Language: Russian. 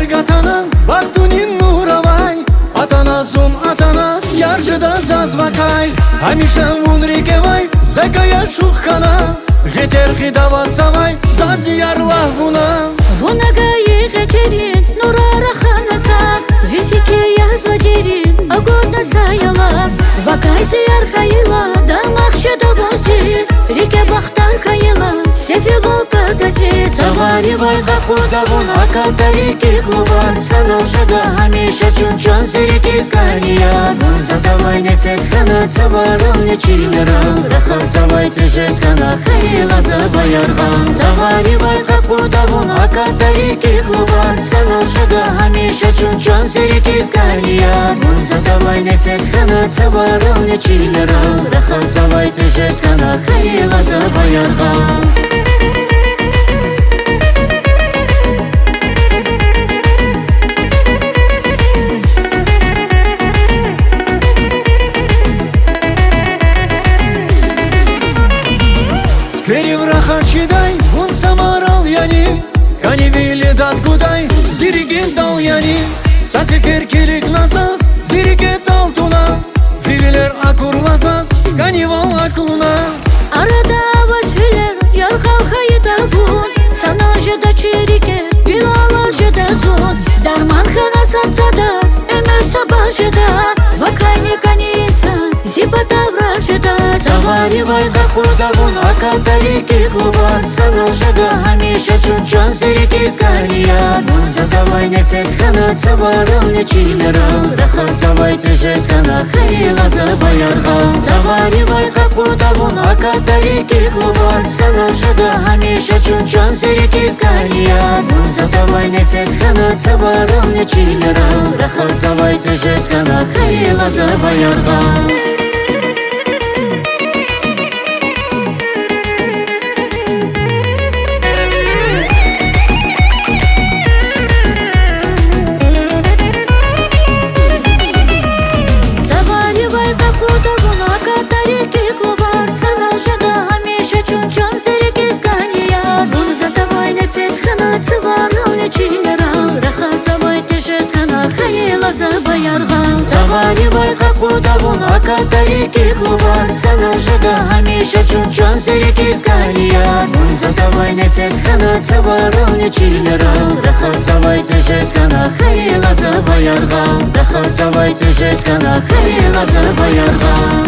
Гатана, Бахтунин Муравай, Атана зум Атана, Яржда зазвакай, Амиша Мунрикевай, Закая Шухкана, Гетер Хидавацавай, Зазиярлах Буна. Вунагае Гетерин, Нурараханаса, Вификир Язодерин, Агодна Заялав, Вакайзи Архаила, Дамахша Давози, Рике Бахтан Каила, Сефилолка Гази, Заваривай Хакудавун, Акалтарики Клувар, Саналжада, Амиша Чунчан, Зирики Скания, Зазавай Нефес Хана, Заваром Нечилерал, Рахасавай Тежес Хана, Хаила Заваярхан, Заваривай Хакудавун, Акалтарики Клувар, Саналжада, Амиша Чунчан, Зирики Скания, Зазавай Нефес Хана, Заваром Нечилерал, Рахасавай Тежес Хана, Хаила Заваярхан. Рахачидай, он самарал яни, Кани вили дат кудай, Зиригин дал яни, Сасифер килик назас, Зиригет дал туна, Вивилер акурлазас, Кани вал акуна. Арада авасвилер, Ялхал хаидавун, Санажада черике, Вилала жада зон, Дарман хана сатсадас, Эмер сабажада, Вакайни кани инсан, Зибата вражада. Заваривай Хакудавун, Акалтарики Клувар, Саналжада, Амиша Чунчан, Зирики Скания, Зазавай Нефес Хана, Заварал Нечилерал, Рахасавай Тежес Хана, Хаила Заваярхан. Заваривай Хакудавун, Акалтарики Клувар, Саналжада, Амиша Чунчан, Зирики Скания, Зазавай Нефес Хана, Заварал Нечилерал, Рахасавай Тежес Хана, Хаила Заваярхан. Заваривай Хакудавун, Акалтарики Клувар, Саналжада, Амиша Чунчан, Зирики Скания, Зазавай Нефес Хана, Заварал Нечилерал, Рахасавай Тежес Хана, Хаила Заваярхан, Рахасавай Тежес Хана, Хаила Заваярхан.